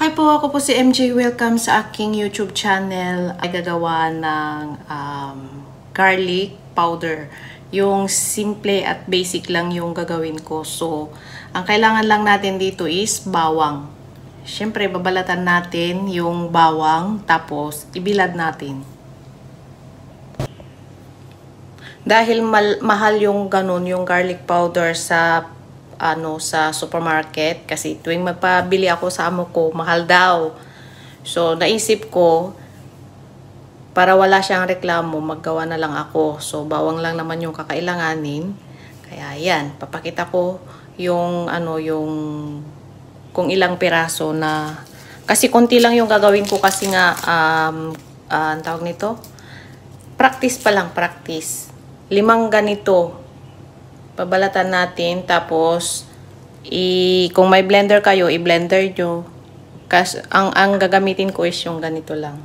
Hi po, ako po si MJ. Welcome sa aking YouTube channel. Ay gagawa ng garlic powder. Yung simple at basic lang yung gagawin ko. So, ang kailangan lang natin dito is bawang. Siyempre, babalatan natin yung bawang, tapos ibilad natin. Dahil mahal yung ganun, yung garlic powder sa supermarket, kasi tuwing magpabili ako sa amo ko, mahal daw. So, naisip ko, para wala siyang reklamo, maggawa na lang ako. So, bawang lang naman yung kakailanganin. Kaya, yan, papakita ko yung, kung ilang piraso na, kasi konti lang yung gagawin ko kasi nga, ang tawag nito, practice pa lang, practice. 5 ganito. Pabalatan natin, tapos kung may blender kayo, i-blender nyo. Kasi ang gagamitin ko is yung ganito lang.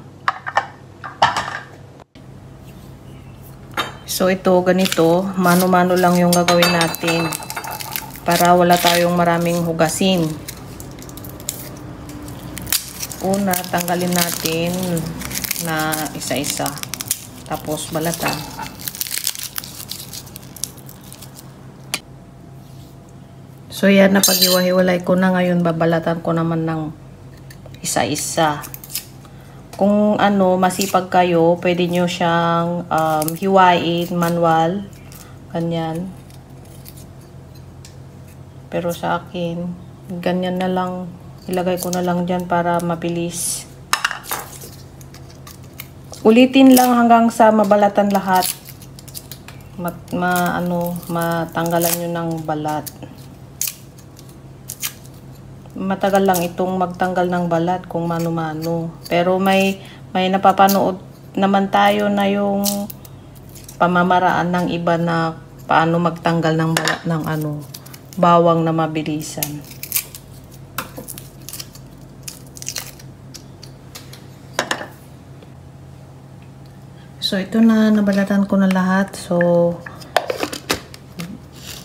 So ito, ganito, mano-mano lang yung gagawin natin para wala tayong maraming hugasin. Una, tanggalin natin na isa-isa, tapos balatan. So, yan, napag-iwa-hiwalay ko na. Ngayon, babalatan ko naman ng isa-isa. Kung masipag kayo, pwede nyo siyang hiwain, manual. Ganyan. Pero sa akin, ganyan na lang. Ilagay ko na lang dyan para mabilis. Ulitin lang hanggang sa mabalatan lahat. Matanggalan nyo ng balat. Matagal lang itong magtanggal ng balat kung mano-mano. Pero may napapanood naman tayo na yung pamamaraan ng iba na paano magtanggal ng balat ng bawang na mabilisan. So ito na, nabalatan ko na lahat. So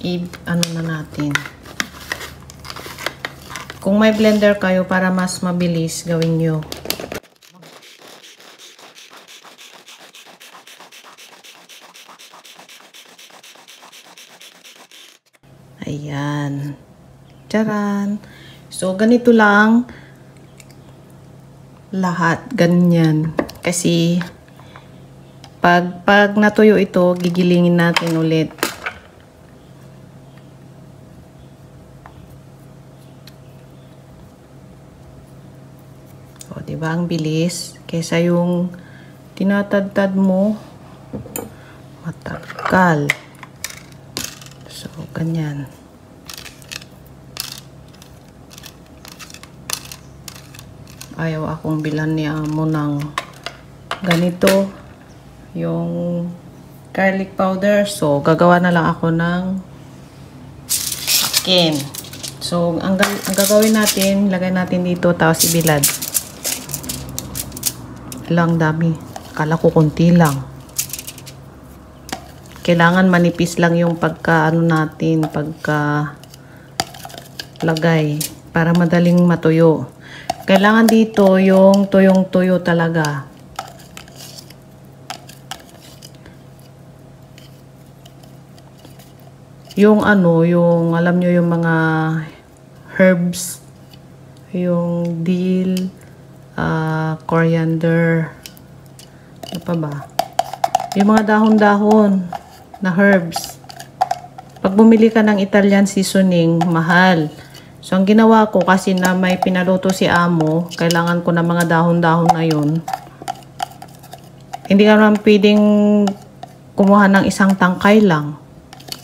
na natin. Kung may blender kayo, para mas mabilis, gawin nyo. Ayan. Charan. So, ganito lang lahat. Ganyan. Kasi, pag natuyo ito, gigilingin natin ulit. O, diba? Ang bilis. Kesa yung tinatadtad mo, matagal. So, ganyan. Ayaw akong bilan ni amo ng ganito, yung garlic powder. So, gagawa na lang ako ng akin. So, ang gagawin natin, lagay natin dito, tapos ibilad. Lang dami. Akala ko konti lang. Kailangan manipis lang yung natin, lagay para madaling matuyo. Kailangan dito yung tuyong-tuyo talaga. Yung yung alam nyo yung mga herbs, yung dill, coriander, ano pa ba? Yung mga dahon-dahon na herbs. Pag bumili ka ng Italian seasoning, mahal. So, ang ginawa ko, kasi na may pinaluto si amo, kailangan ko na mga dahon-dahon na yun. Hindi ka naman pwedeng kumuha ng isang tangkay lang.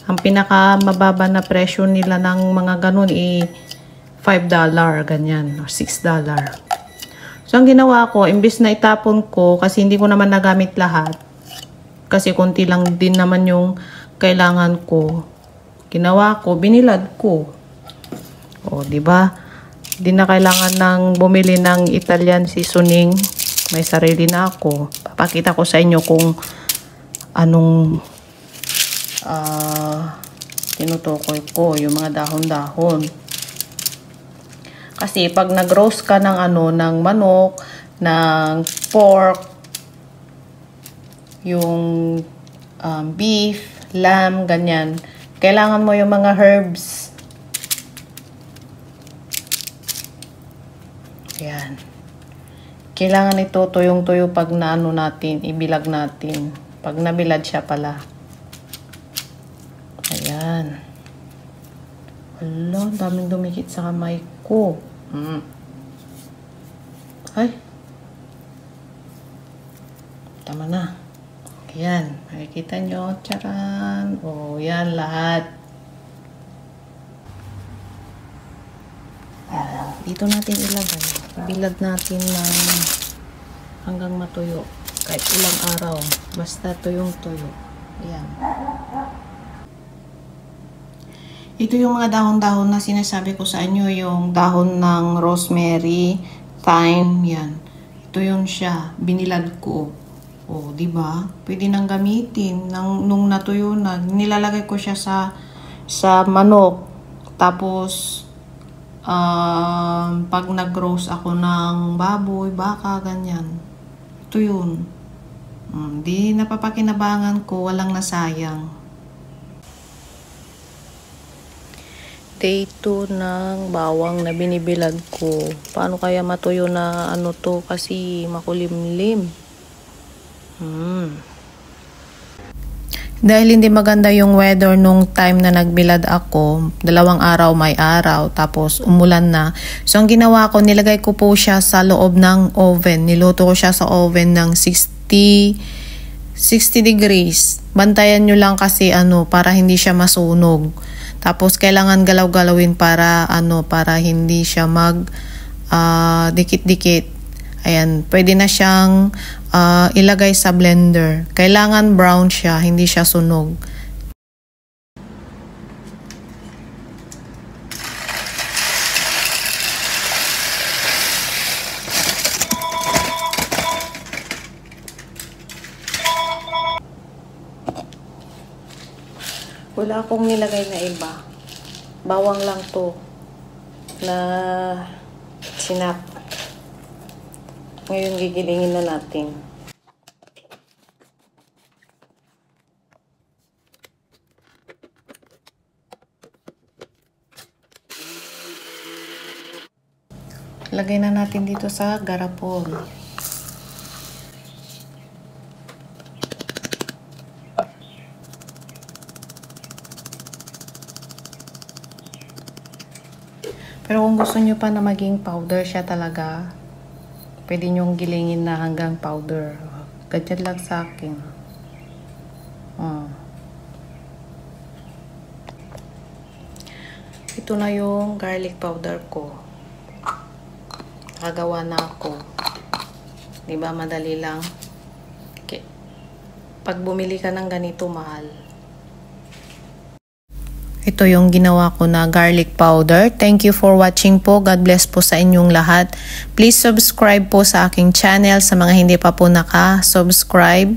Ang pinakamababa na presyo nila ng mga ganun $5, ganyan, or $6. So, ang ginawa ko, imbis na itapon ko, kasi hindi ko naman nagamit lahat, kasi konti lang din naman yung kailangan ko, ginawa ko, binilad ko. O, diba? Hindi na kailangan ng bumili ng Italian seasoning. May sarili na ako. Papakita ko sa inyo kung anong tinutukoy ko, yung mga dahon-dahon. Kasi pag nag-roast ka ng ng manok, ng pork, yung beef, lamb, ganyan, kailangan mo yung mga herbs. Ayan. Kailangan ito tuyong-tuyo pag naano natin, ibilag natin. Pag nabilad siya pala. Ayan. Hala, daming dumikit sa kamay ko. Ay. Tama na. Ayan. Makikita nyo. Charan. O, yan lahat. Ayan. Dito natin ilagay. Bilad natin ng hanggang matuyo. Kahit ilang araw. Basta tuyong-tuyo. Ayan. Ito yung mga dahon-dahon na sinasabi ko sa inyo. Yung dahon ng rosemary, thyme, yan. Ito yun siya. Binilad ko. O, di ba? Pwede nang gamitin nung natuyo na. Nilalagay ko siya sa manok. Tapos pag nag-roast ako ng baboy, baka, ganyan. Ito yun. Di napapakinabangan ko, walang nasayang. Day 2 ng bawang na binibilad ko. Paano kaya matuyo na to kasi makulimlim? Dahil hindi maganda yung weather nung time na nagbilad ako, 2 araw may araw, tapos umulan na. So ang ginawa ko, nilagay ko po siya sa loob ng oven. Niluto ko siya sa oven ng 60 degrees. Bantayan nyo lang kasi para hindi siya masunog. Tapos kailangan galaw-galawin para para hindi siya dikit-dikit. Ayan, pwede na siyang ilagay sa blender. Kailangan brown siya, hindi siya sunog. Wala akong nilagay na iba. Bawang lang to na sinap. Ngayon gigilingin na natin. Lagay na natin dito sa garapon. Pero kung gusto nyo pa na maging powder siya talaga, pwede nyong gilingin na hanggang powder. Ganyan lang sa akin. Ito na yung garlic powder ko. Nakagawa na ako. Diba, madali lang. Okay. Pag bumili ka ng ganito, mahal. Ito yung ginawa ko na garlic powder. Thank you for watching po. God bless po sa inyong lahat. Please subscribe po sa aking channel sa mga hindi pa po naka-subscribe.